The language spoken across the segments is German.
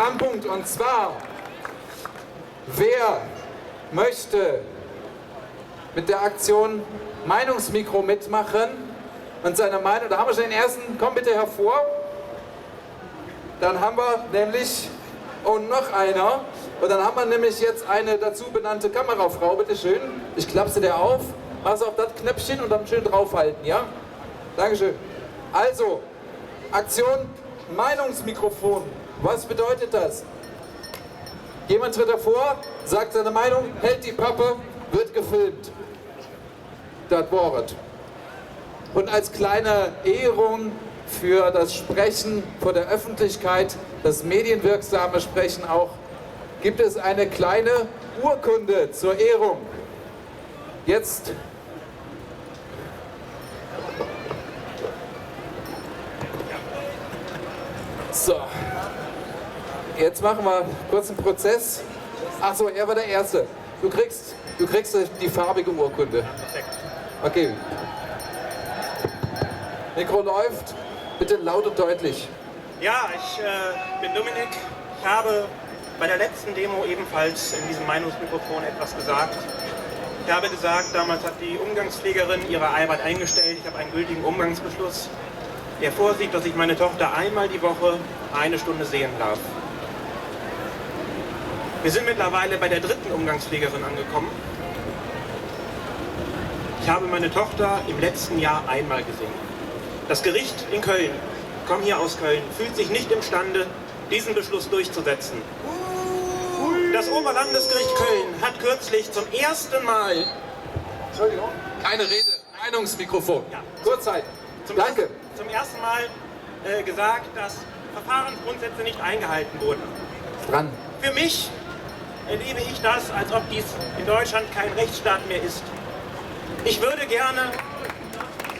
Programmpunkt. Und zwar, wer möchte mit der Aktion Meinungsmikro mitmachen und seine Meinung, da haben wir schon den ersten, komm bitte hervor. Dann haben wir nämlich, und noch einer, und dann haben wir nämlich jetzt eine dazu benannte Kamerafrau, bitteschön. Ich klappe sie dir auf, machst auf das Knöpfchen und dann schön draufhalten, ja? Dankeschön. Also, Aktion Meinungsmikrofon. Was bedeutet das? Jemand tritt hervor, sagt seine Meinung, hält die Pappe, wird gefilmt. Das Wort. Und als kleine Ehrung für das Sprechen vor der Öffentlichkeit, das medienwirksame Sprechen auch, gibt es eine kleine Urkunde zur Ehrung. Jetzt so, jetzt machen wir kurz einen Prozess. Ach so, er war der Erste. Du kriegst die farbige Urkunde. Okay. Mikro läuft. Bitte laut und deutlich. Ja, ich bin Dominik. Ich habe bei der letzten Demo ebenfalls in diesem Meinungsmikrofon etwas gesagt. Ich habe gesagt, damals hat die Umgangspflegerin ihre Arbeit eingestellt. Ich habe einen gültigen Umgangsbeschluss, der vorsieht, dass ich meine Tochter einmal die Woche 1 Stunde sehen darf. Wir sind mittlerweile bei der 3. Umgangspflegerin angekommen. Ich habe meine Tochter im letzten Jahr einmal gesehen. Das Gericht in Köln, ich komme hier aus Köln, fühlt sich nicht imstande, diesen Beschluss durchzusetzen. Das Oberlandesgericht Köln hat kürzlich zum ersten Mal... Entschuldigung. Keine Rede. Meinungsmikrofon. Ja. Kurzzeit. Danke. Zum ersten Mal gesagt, dass Verfahrensgrundsätze nicht eingehalten wurden. Dran. Für mich erlebe ich das, als ob dies in Deutschland kein Rechtsstaat mehr ist. Ich würde gerne,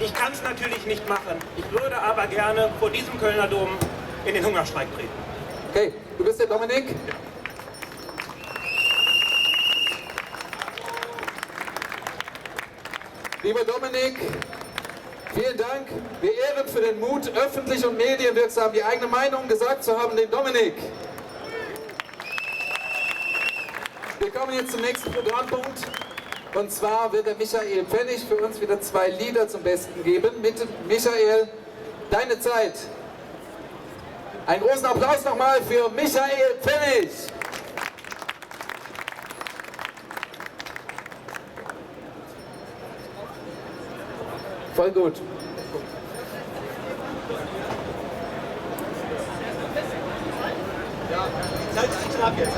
ich kann es natürlich nicht machen, ich würde aber gerne vor diesem Kölner Dom in den Hungerstreik treten. Okay, du bist der Dominik? Lieber Dominik, vielen Dank. Wir ehren für den Mut, öffentlich und medienwirksam die eigene Meinung gesagt zu haben, den Dominik. Wir kommen jetzt zum nächsten Programmpunkt. Und zwar wird der Michael Pfennig für uns wieder 2 Lieder zum Besten geben. Bitte, Michael, deine Zeit. Einen großen Applaus nochmal für Michael Pfennig. Voll gut. Ja, Zeit ist knapp jetzt.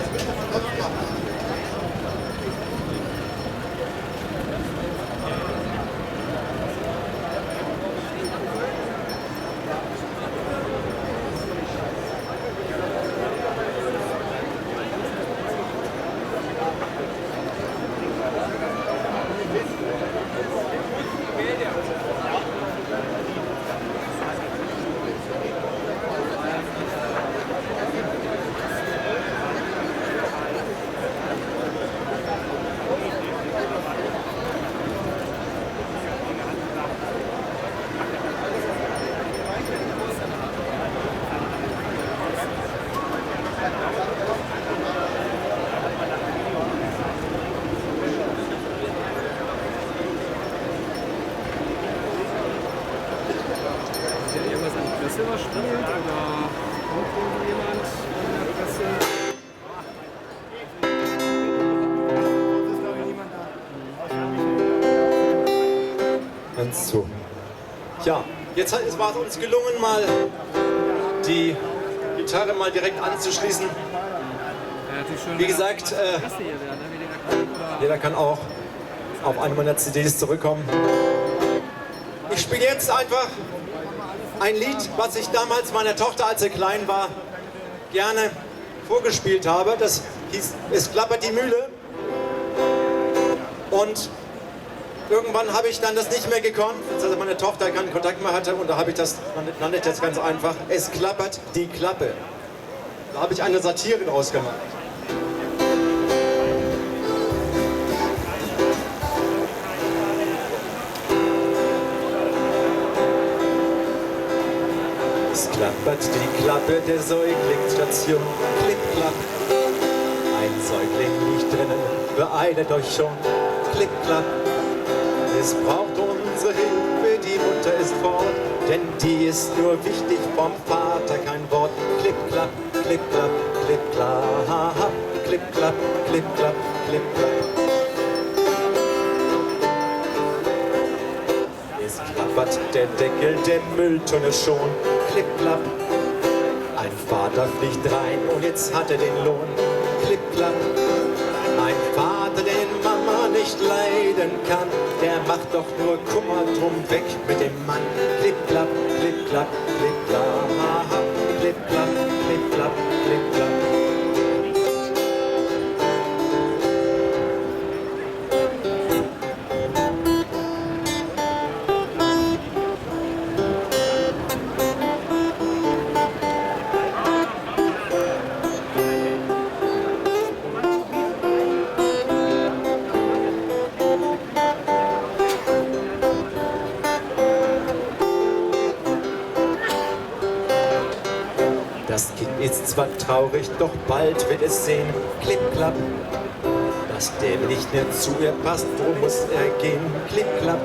überspielt oder kommt irgendjemand in der Presse? Das ist, glaube ich, niemand da. Ganz zu. Ja, jetzt war es uns gelungen, mal die Gitarre mal direkt anzuschließen. Wie gesagt, jeder kann auch auf eine meiner CDs zurückkommen. Ich spiele jetzt einfach ein Lied, was ich damals meiner Tochter, als sie klein war, gerne vorgespielt habe. Das hieß Es klappert die Mühle. Und irgendwann habe ich dann das nicht mehr gekonnt, als meine Tochter keinen Kontakt mehr hatte. Und da habe ich das, nannte ich das ganz einfach, Es klappert die Klappe. Da habe ich eine Satire draus gemacht. Es klappert die Klappe der Säuglingsstation, klick, klapp. Ein Säugling liegt drinnen, beeilet euch schon, klipp, klapp. Es braucht unsere Hilfe, die Mutter ist fort, denn die ist nur wichtig, vom Vater kein Wort. Klipp, klapp, klipp, klapp, klipp, klapp, klipp, klapp, klipp, klapp, klipp, klapp. Es klappert der Deckel der Mülltonne schon, klipp, klapp. Ein Vater fliegt rein und jetzt hat er den Lohn, klipp, klapp. Ein Vater, den Mama nicht leiden kann, der macht doch nur Kummer drum, weg mit dem Mann. Klipp, klapp, klipp, klapp, klipp, klapp, klipp, klapp, klipp, klapp, klipp, klapp. Das Kind ist zwar traurig, doch bald wird es sehen, klipp, klapp, dass der nicht mehr zu ihr passt, wo muss er gehen, klipp, klapp.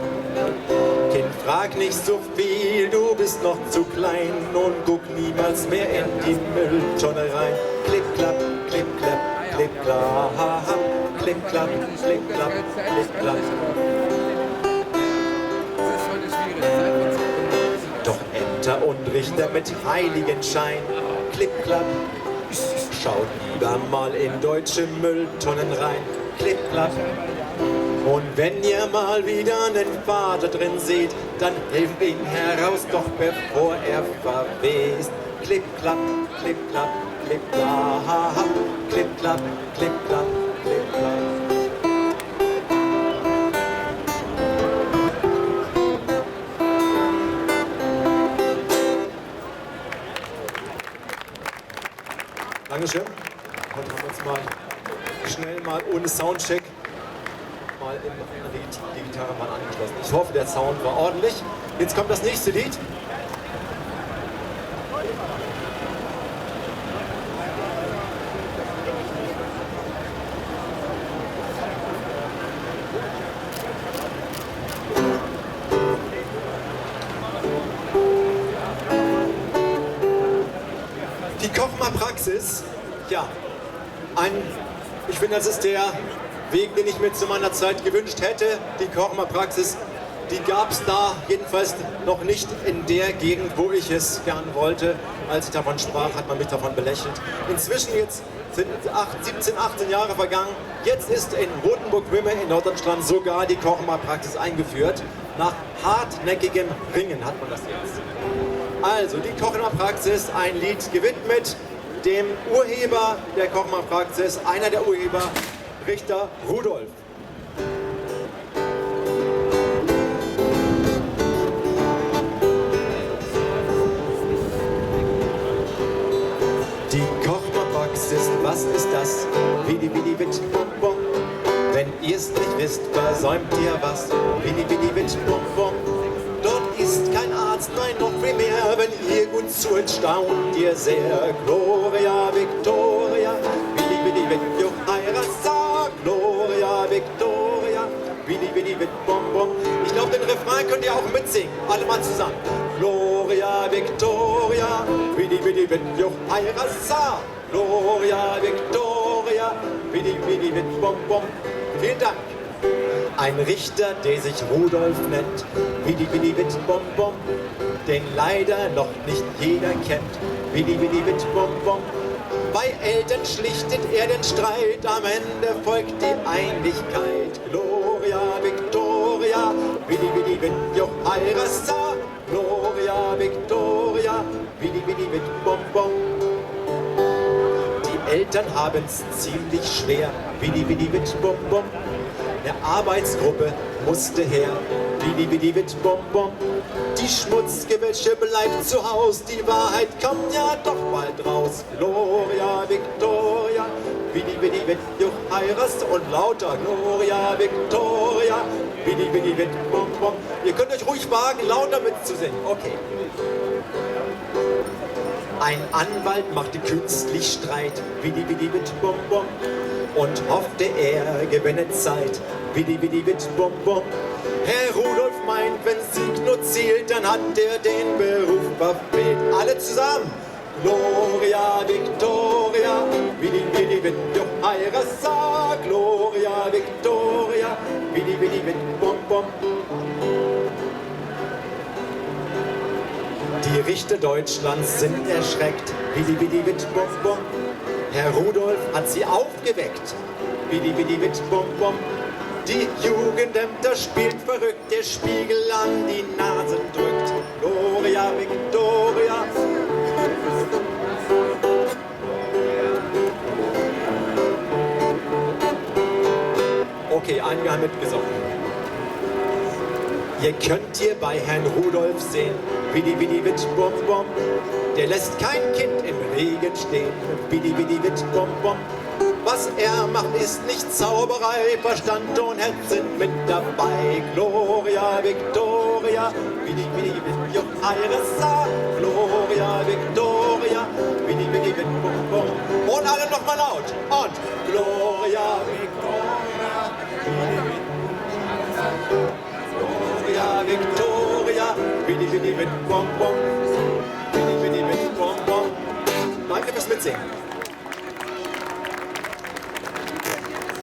Kind, frag nicht so viel, du bist noch zu klein und guck niemals mehr in die Mülltonne rein. Klipp, klapp, klipp, klapp, klipp, klapp, klipp, klapp, klipp, klapp, klipp, klapp. Doch Ämter und Richter mit Heiligenschein, klipp, klapp, schaut lieber mal in deutsche Mülltonnen rein, klipp, klapp. Und wenn ihr mal wieder einen Vater drin seht, dann helft ihn heraus, doch bevor er verwest. Klipp, klapp, klipp, klapp, klipp, klapp, klipp, klapp, klipp, klapp, klipp, klapp. Dankeschön. Heute haben wir uns mal schnell mal ohne Soundcheck mal die Gitarre mal angeschlossen. Ich hoffe, der Sound war ordentlich. Jetzt kommt das nächste Lied. Die Kochma-Praxis, ja, ich finde, das ist der Weg, den ich mir zu meiner Zeit gewünscht hätte. Die Kochma-Praxis, die gab es da jedenfalls noch nicht in der Gegend, wo ich es gern wollte. Als ich davon sprach, hat man mich davon belächelt. Inzwischen jetzt sind 17, 18 Jahre vergangen. Jetzt ist in Rothenburg-Wümme in Norddeutschland sogar die Kochma-Praxis eingeführt. Nach hartnäckigem Ringen hat man das jetzt. Also die Kochma-Praxis, ein Lied gewidmet dem Urheber der Kochma-Praxis, einer der Urheber, Richter Rudolf. Die Kochma-Praxis, was ist das? Widi, widi, wit, bum, bum. Wenn ihr's nicht wisst, versäumt ihr was. Widi, widi, wit, bum, bum. Dort ist kein Arzt, nein, noch viel mehr, wenn ihr gut zuhört, staunt ihr sehr. Gloria Victoria, Vidi, Vidi, Vic, Jochairasa, Gloria Victoria, Vidi, Vidi, Vic, Bom, Bom. Ich glaube, den Refrain könnt ihr auch mitsingen, alle mal zusammen. Gloria Victoria, Vidi, Vidi, Vic, Jochairasa, Gloria Victoria, Vidi, Vidi, Vic, Bom, Bom. Vielen Dank. Ein Richter, der sich Rudolf nennt, Vidi, Vidi, Vit, Bom, Bom, den leider noch nicht jeder kennt, Vidi, Vidi, Vit, Bom, Bom. Bei Eltern schlichtet er den Streit, am Ende folgt die Einigkeit. Gloria Victoria, Vidi, Vidi, Vit, Jochairasa, Gloria Victoria, Vidi, Vidi, Vit, Bom, Bom. Die Eltern haben's ziemlich schwer, Vidi, Vidi, Vit, Bom, Bom. Eine Arbeitsgruppe musste her, Vidi, Vidi, Vit, Bom, Bom. Die schmutzige Wäsche bleibt zu Haus, die Wahrheit kommt ja doch bald raus. Gloria Victoria, Vidi, Vidi, Vit, Jochairas und lauter Gloria Victoria, Vidi, Vidi, Vit, Bom, Bom. Ihr könnt euch ruhig wagen, lauter mitzusingen. Okay. Ein Anwalt machte künstlich Streit, widi widi wit bum bum, und hoffte, er gewinne Zeit, widi widi wit bum bum. Herr Rudolf meint, wenn Sieg nur zielt, dann hat er den Beruf verfehlt. Alle zusammen! Gloria Victoria, vidi vidi vit Johairasa, Gloria Victoria, vidi vidi vit bum bum. Die Richter Deutschlands sind erschreckt, vidi vidi vit bum bum. Herr Rudolf hat sie aufgeweckt, vidi vidi vit bum bum. Die Jugendämter spielt verrückt, der Spiegel an die Nase drückt, Gloria Victoria. Okay, einige haben mitgesungen. Ihr könnt hier bei Herrn Rudolf sehen, vidi vidi vit bum bum. Der lässt kein Kind im Regen stehen, vidi vidi vit bum bum. Was er macht, ist nicht Zauberei, Verstand und Herz sind mit dabei. Gloria Victoria, vidi vidi vit Johairasa, Gloria Victoria, vidi vidi vit bum bum. Und alle nochmal laut. Und Gloria Victoria, Gloria Victoria, vidi vidi vit bum bum, vidi vidi vit bum bum. Danke fürs Mitsingen.